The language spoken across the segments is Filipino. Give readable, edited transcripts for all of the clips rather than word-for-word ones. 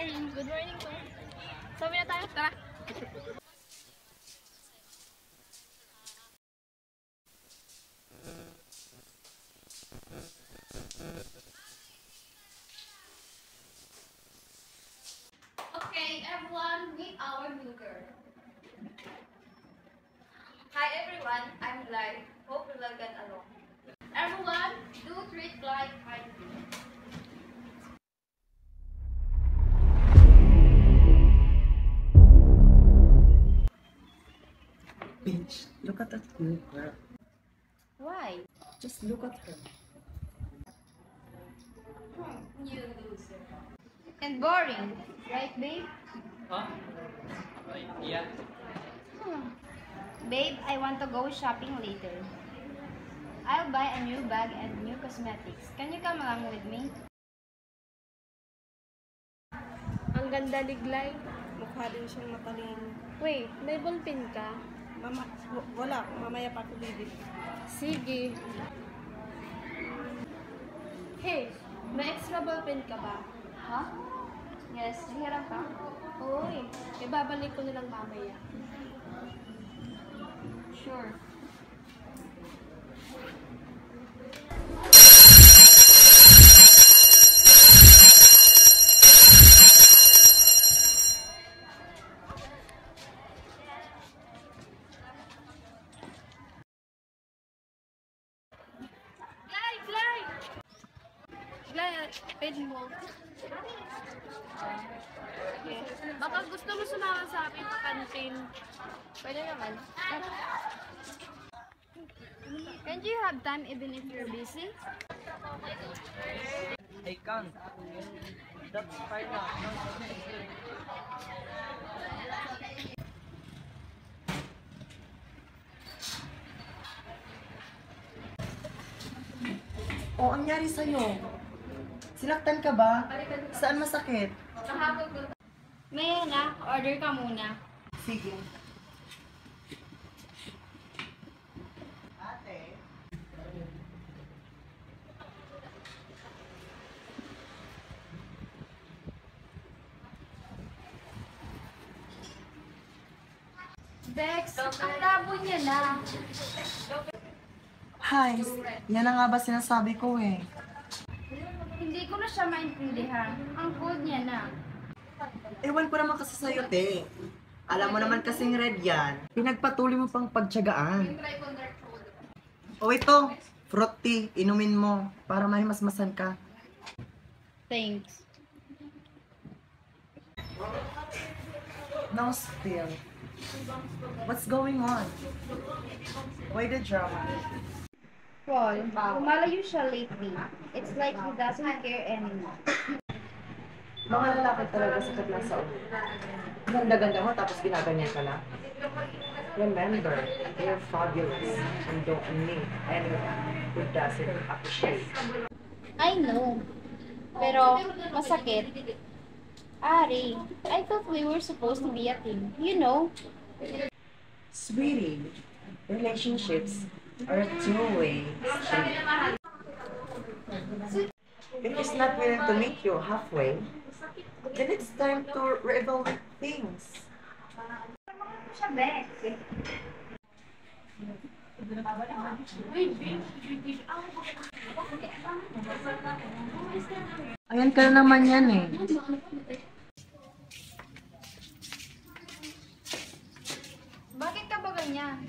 Good morning po. Sabi na tayo. Tara. Okay, everyone, meet our new girl. Hi everyone, I'm Glide. Hope we will get along. Everyone, do treat Glide kindly. Bitch, look at that new girl. Why? Just look at her. You loser. And boring, right babe? Huh? Yeah. Babe, I want to go shopping later. I'll buy a new bag and new cosmetics. Can you come along with me? Ang ganda liglay. Mukha din siyang matalino. Wait, may ballpen ka? Wala. Mamaya pa ako bibili. Sige. Hey, may extra ballpen ka ba? Huh? Yes, hirap ka. Oy, ibabalik ko nilang mamaya. Sure. Glay, pwede mo. Okay. Baka gusto mo sumama sa akin sa kantin. Pwede naman. Can't you have time even if you're busy? I can't. That's fine na. Oh, ang nangyari sa'yo? Sinaktan ka ba? Saan masakit? May na, order ka muna. Sige. Ate? Bex, ang labo niya na. Hi, yan na nga ba sinasabi ko eh. Hindi ko na siya maintindihan. Ang cold niya na. Ewan ko naman kasi sa'yo, te. Alam mo naman kasing red yan. Pinagpatuloy mo pang pagtiyagaan. O ito, fruit tea, inumin mo para mahimasmasan ka. Thanks. Now still. What's going on? Why the drama? Paul, lumalayo siya lately. It's like he doesn't care anymore. Mga lalaki talaga sa katla sa ulo. Ganda-ganda mo tapos ginaganyan ka lang. Remember, you're fabulous and don't need anyone who doesn't appreciate. I know. Pero, masakit. Ari, I thought we were supposed to be a team. You know? Sweetie, relationships are a two-way street. If he's not willing to meet you halfway, then it's time to reevaluate things. Ayan ka na naman yan eh. Bakit ka ba ganyan?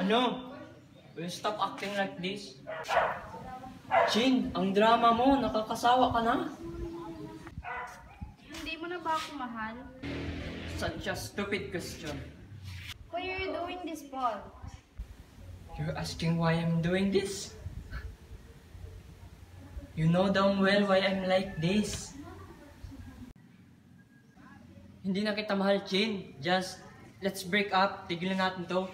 Ano? Will you stop acting like this? Chin, ang drama mo, nakakasawa ka na. Hindi mo na ba ako mahal? Such a stupid question. Why are you doing this, Paul? You're asking why I'm doing this? You know damn well why I'm like this. Hindi na kita mahal, Chin. Just, let's break up. Tigilan natin to.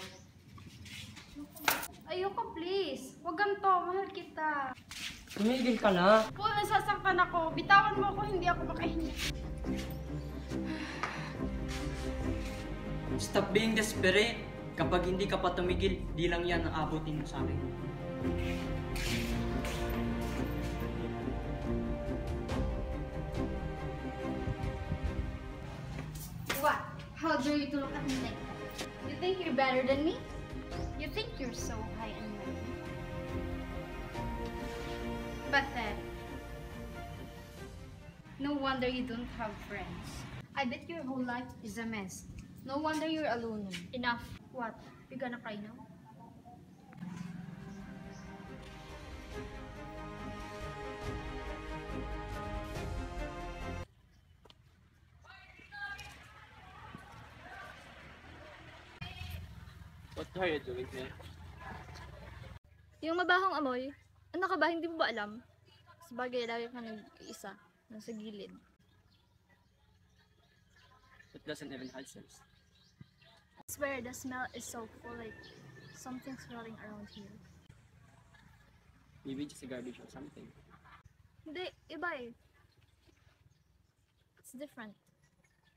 Ayoko please. Huwag ganito. Mahal kita. Tumigil ka na. Paul, nasasaktan ako. Bitawan mo ako. Hindi ako makahinga. Stop being desperate. Kapag hindi ka pa tumigil, di lang yan ang abutin mo sa akin. dare you to look at me like that? You think you're better than me? You think you're so high and mighty? Pathetic. No wonder you don't have friends. I bet your whole life is a mess. No wonder you're alone. Enough. What? You gonna cry now? What are you doing here? Yung mabahong amoy, ano ka ba, hindi mo ba alam? Sabagay, lagi ka nag-iisa, nasa gilid. It doesn't even have sense. I swear, the smell is so full, like something's swirling around here. Maybe just a garbage or something. Hindi, iba eh. It's different.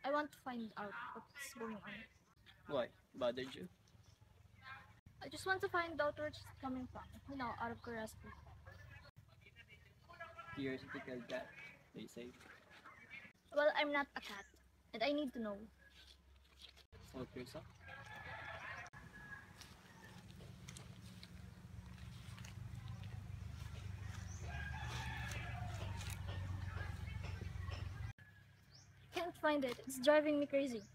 I want to find out what's going on. Why? Bothered you? I just want to find out where it's coming from, you know, out of curiosity. You're a typical cat, they say. Well, I'm not a cat, and I need to know. All yourself. Can't find it. It's driving me crazy.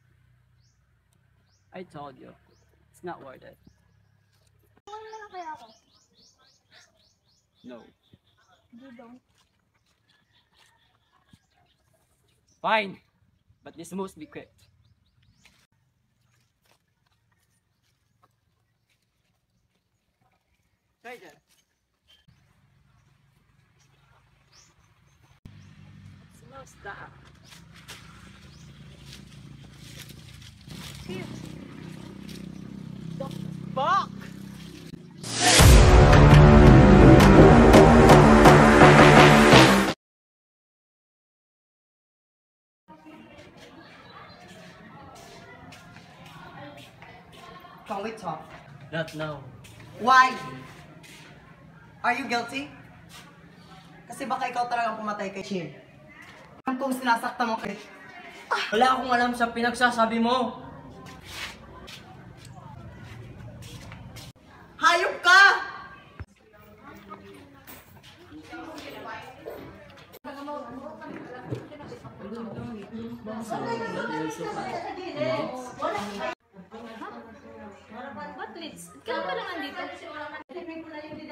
I told you, it's not worth it. Ano na lang kaya ako? No. You don't. Fine, but this must be quick. Try that. What's that? Here. The fuck? Can we talk? Not now. Why? Are you guilty? Kasi baka ikaw talagang pumatay kay Chin. Alam kong sinasaktan mo kay... Wala akong alam sa pinagsasabi mo. Hayop ka! What leads? Kailan ka lang nandito?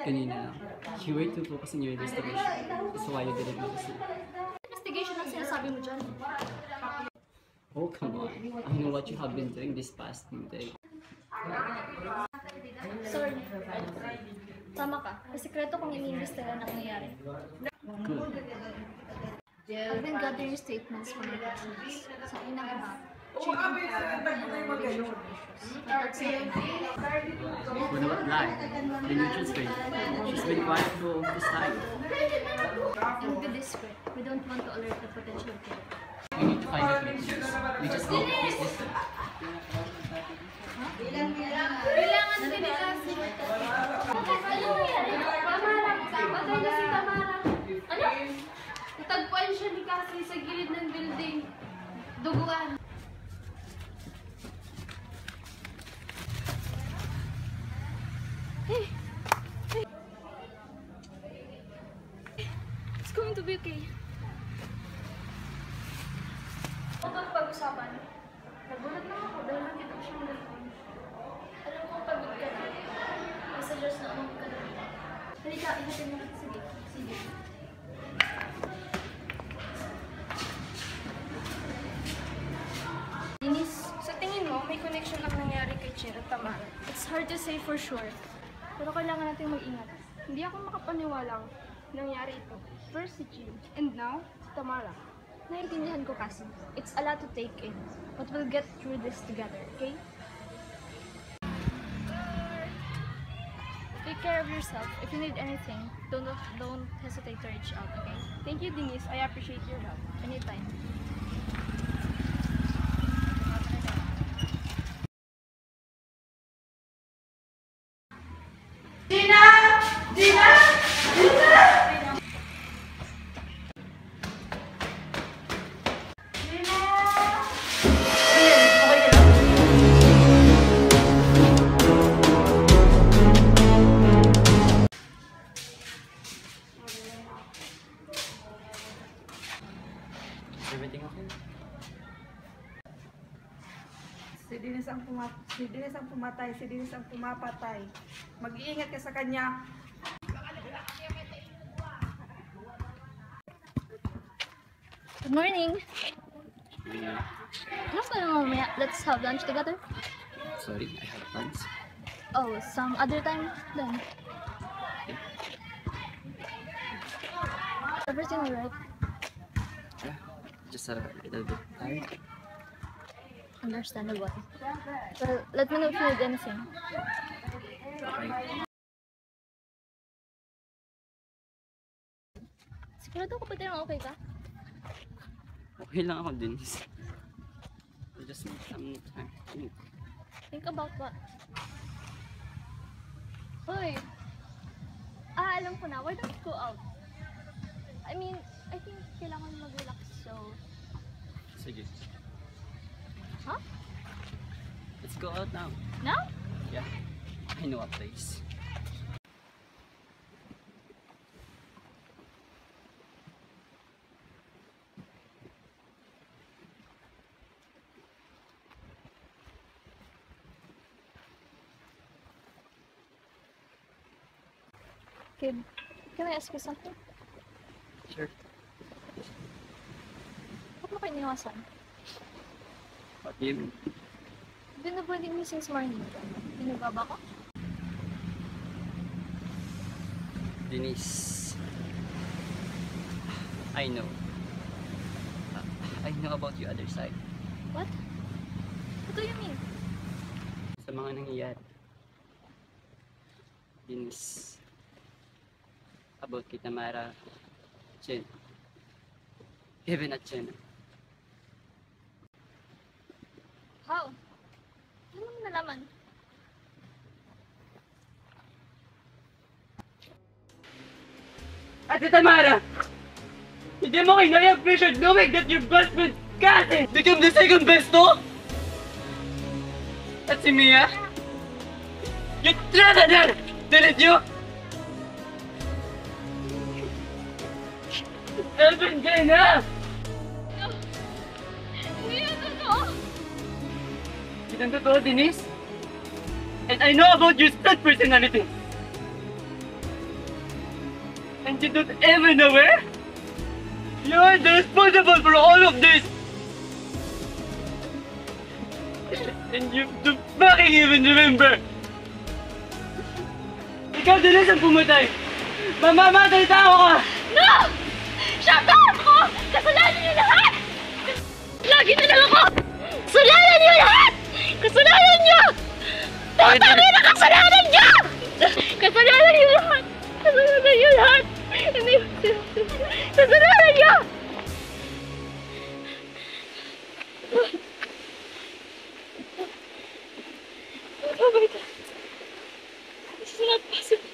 Kanina lang. You were too focused on your investigation. That's why you didn't notice it. Investigation ang sinasabi mo dyan. Oh, come on. I know what you have been doing this past few days. Sorry. Tama ka. May sekreto kong iniimbestigahan na nangyayari. Good. I've been gathering statements from the persons sa inang iba. What about Black? The neutral strain. She's been quiet for all this time. Don't be desperate. We don't want to alert the potential killer. We need to find the witnesses. We just need to use this. Kailangan din kasi. Ano nangyari? Tamara. Patay na si Tamara. Ano? Natagpuan siya ni Cassie sa gilid ng building. Duguan. Hey! Hey! It's going to be okay. Huwag kang pag-usapan. Nagulat lang ako dahil nakita ko siyang ganun. Alam ko pagod ka na. Messages na umang ka na. Halika, ihatid mo natin. Sige. Sige. Denise, Sa tingin mo, may connection ang nangyari kay Chin at Tamara. it's hard to say for sure. Pero kailangan natin mag-ingat. Hindi ako makapaniwalang nangyari ito. First si Chin, and now, si Tamara. Naintindihan ko kasi. It's a lot to take in. But we'll get through this together, okay? Take care of yourself. If you need anything, don't hesitate to reach out, okay? Thank you, Denise. I appreciate your help. Anytime. Okay ka lang? Si Dennis ang pumatay, si Dennis ang pumapatay. Mag-iingat ka sa kanya. Good morning. No, mamaya. Let's have lunch together. Sorry, I have plans. Oh, some other time then. Everything alright? Yeah, just a little bit tired. Understandable. Well, let me know if you need anything. Okay. Sigurado ko ba tayo okay ka? Okay lang ako din. I just need some time to think. Think about what? Hoy! Alam ko na. Why don't you go out? I mean, I think kailangan mag-relax, so... Sige. Huh? Let's go out now. Now? Yeah, I know a place. Kid, can I ask you something? Sure. Ba't mo kayo iniwasan? What do you mean? Hindi na pwede mo since morning. Pinababa ko? Denise, I know. I know about your other side. What? What do you mean? Sa mga nangyayari. Denise, about kay Tamara, Chen, Kevin at Chen. How? Ano mo nalaman? Ate Tamara! Hindi mo kinayang pressure knowing that your best friend Kathy became the second best, no? At si Mia? You trusted her, didn't you? Evan Jane, ha? Hindi yan totoo! Hindi ang totoo, Denise. And I know about your stud personality. And you don't ever know where? You're the responsible for all of this! And you don't fucking even remember! Ikaw din ang pumatay! Mamamatay tao ka! No! Shut up ako! Kasalanan niyo lahat! Lagi na lang ako! Kasalanan niyo lahat! Kasalanan niyo! Putang ina, kasalanan niyo! Kasalanan niyo lahat! Kasalanan niyo lahat! Hindi ko sinasabi. Kasalanan niyo! Oh my God. This is not possible.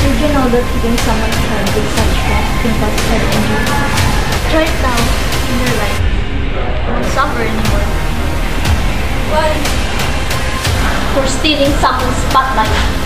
Did you know that hitting someone's head with such force can cause head injury? Try it now in your life. You won't suffer anymore. Why? For stealing someone's spotlight.